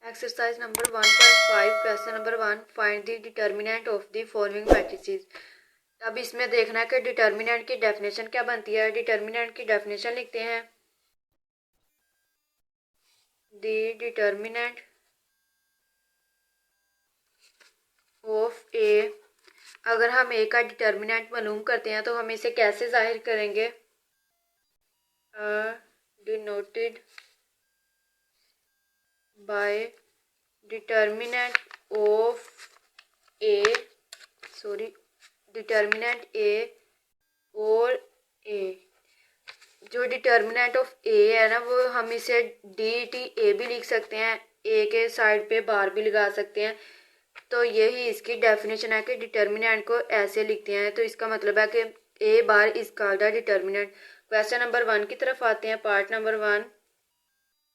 Exercise number 1.5 question number 1 find the determinant of the following matrices. अब इसमें देखना है कि डिटर्मिनेंट की डेफिनेशन क्या बनती है। डिटर्मिनेंट की डेफिनेशन लिखते हैं द डिटर्मिनेंट ऑफ ए। अगर हम ए का डिटर्मिनेंट मालूम करते हैं तो हम इसे कैसे जाहिर करेंगे। Denoted by determinant of A determinant A और ए। जो डिटर्मिनेंट ऑफ ए है ना वो हम इसे डी टी ए भी लिख सकते हैं, ए के साइड पे बार भी लगा सकते हैं। तो यही इसकी डेफिनेशन है कि डिटर्मिनेंट को ऐसे लिखते हैं। तो इसका मतलब है कि A bar is called a determinant. Question number 1 की तरफ आते हैं। Part number 1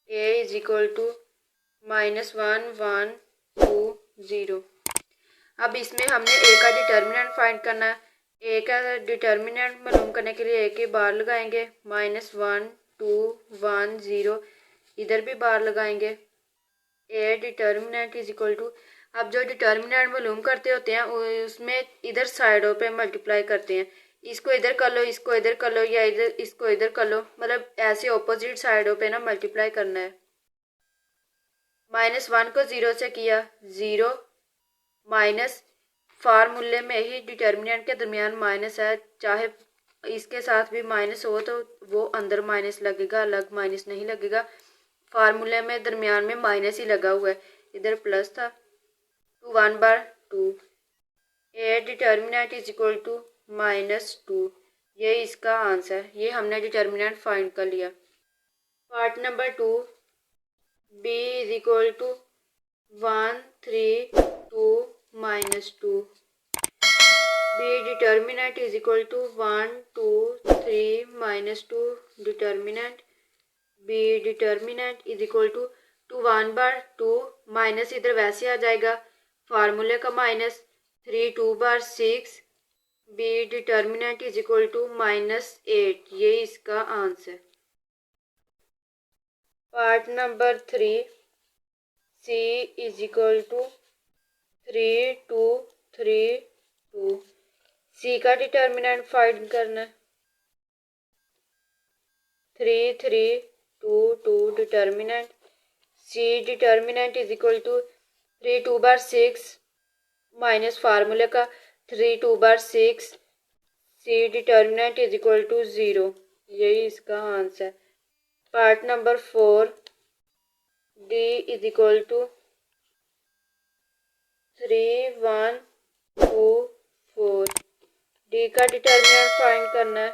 A is equal to -1 1 2 0। अब इसमें हमने ए का डिटर्मिनेंट फाइंड करना है। ए का डिटर्मिनेंट मालूम करने के लिए ए की बार लगाएंगे, -1 2 1 0। इधर भी बार लगाएंगे। A determinant is equal to, अब जो डिटर्मिनेंट मालूम करते होते हैं उसमें इधर साइडों पे मल्टीप्लाई करते हैं। इसको इधर कर लो, इसको इधर कर लो, या इधर इसको इधर कर लो, मतलब ऐसे ऑपोजिट साइडों पे ना मल्टीप्लाई करना है। -1 को 0 से किया, 0 माइनस, फार्मूले में ही डिटर्मिनेंट के दरमियान माइनस है, चाहे इसके साथ भी माइनस हो तो वो अंदर माइनस लगेगा, अलग माइनस नहीं लगेगा। फार्मूले में दरमियान में माइनस ही लगा हुआ है, इधर प्लस था। 1 बार 2, A determinant is equal to -2। ये इसका आंसर है। ये हमने डिटर्मिनेंट फाइंड कर लिया। Part number 2 B is equal to 1 3 2 -2। B determinant is equal to 1 2 3 -2। Determinant B determinant is equal to 1 बार 2 माइनस इधर वैसे आ जाएगा, फार्मूले का माइनस, 3 2 बार 6। B determinant is equal to -8। ये इसका answer. Part number 3 C is equal to 3 2 3 2। C का डिटर्मिनेंट फाइंड करना है। 3 3 2 2 determinant. C determinant is equal to 3 2 बार 6 माइनस फार्मूले का, 3 2 बार 6। C determinant is equal to 0। यही इसका answer. Part number 4 D is equal to 3 1 2 4। D का डिटर्मिनेंट फाइंड करना है।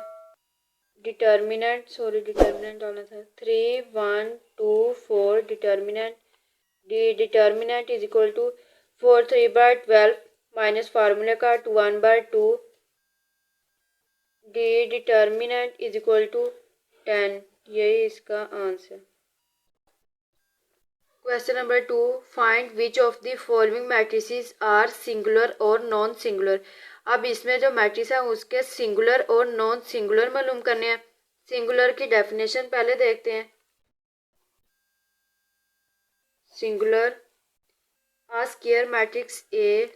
डिटर्मिनेंट डालना था। 3 1 2 4 determinant. D determinant is equal to 4 3 बार 12 माइनस फार्मूले का, 1 बार 2। D determinant is equal to 10। यही इसका answer. Question number 2 find which of the following matrices are singular और नॉन सिंगुलर। अब इसमें जो मैट्रिक्स है उसके सिंगुलर और नॉन सिंगुलर मालूम करने हैं। सिंगुलर की डेफिनेशन पहले देखते हैं। Singular, a square matrix A,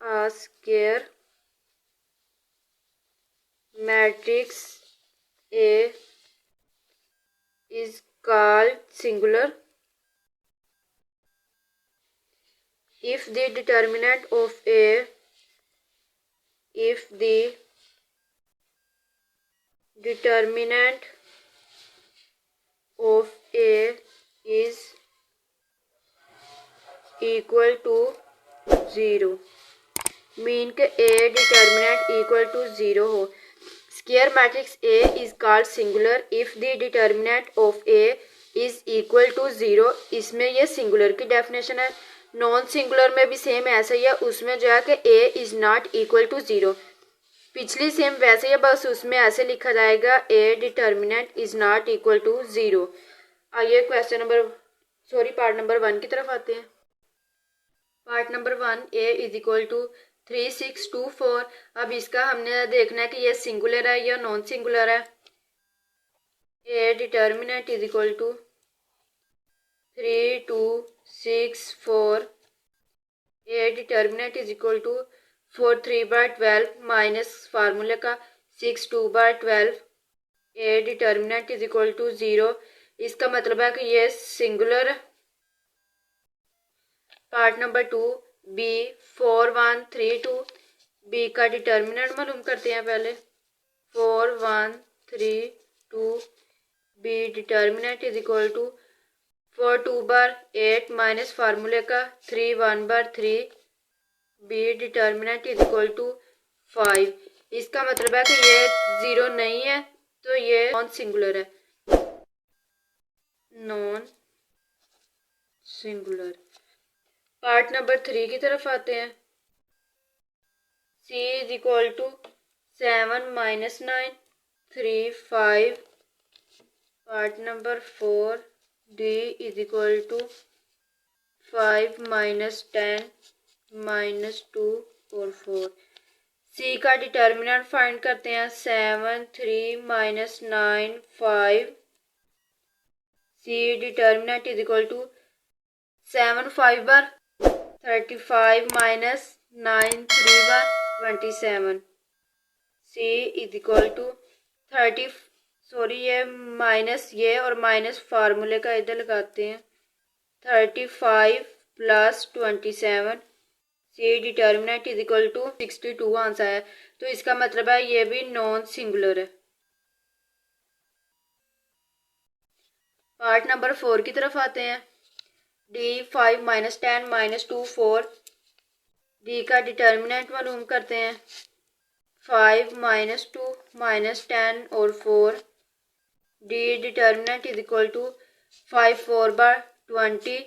a square matrix A is called singular if the determinant of A is equal to 0। Mean के A डिटर्मिनेंट इक्वल टू 0 हो। Square matrix A is called singular if the determinant of A is equal to 0। इसमें ये singular की definition है। Non singular में भी same ऐसा ही है, उसमें जो है कि A is not equal to 0। पिछली सेम वैसे ही, बस उसमें ऐसे लिखा जाएगा A determinant is not equal to 0। आइए पार्ट नंबर 1 की तरफ आते हैं। Part number 1 A is equal to 3 6 2 4। अब इसका हमने देखना है कि ये सिंगुलर है या नॉन सिंगुलर है। A determinant is equal to 3 2 6 4 A determinant is equal to 4 3/12 minus फार्मूले का 6 2/12 A determinant is equal to 0। इसका मतलब है कि ये singular. Part number 2 B 4 1 3 2 B का डिटर्मिनेंट मालूम करते हैं पहले। 4 1 3 2 B determinant is equal to 4 2/8 minus फार्मूले का 3 1/3 B determinant is equal to 5। इसका मतलब है कि ये 0 नहीं है, तो ये नॉन सिंगुलर है, नॉन सिंगुलर। पार्ट नंबर 3 की तरफ आते हैं। C is equal to 7 - 9 3 5। Part number 4 D is equal to 5 - 10 - 2 और 4। C का डिटर्मिनेंट फाइंड करते हैं। 7 3 - 9 5। C determinant is equal to 7 5 बार 35 माइनस 9 3 बार 27। C इज इक्वल टू 30 ये माइनस ये और माइनस फार्मूले का इधर लगाते हैं। 35 + 27 C determinant is equal to 62 answer है। तो इसका मतलब है ये भी नॉन सिंगुलर है। पार्ट नंबर 4 की तरफ आते हैं। D 5 - 10 - 2 4। D का डिटर्मिनेंट मालूम करते हैं। 5 - 2 - 10 और 4। D determinant is equal to 5 4/20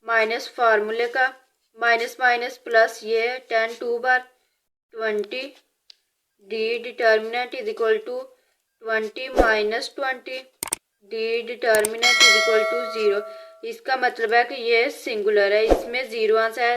minus फार्मूले का माइनस माइनस प्लस ये 10 2/20। D determinant is equal to 20 - 20। D determinant is equal to 0। इसका मतलब है कि ये सिंगुलर है, इसमें 0 आंसर है।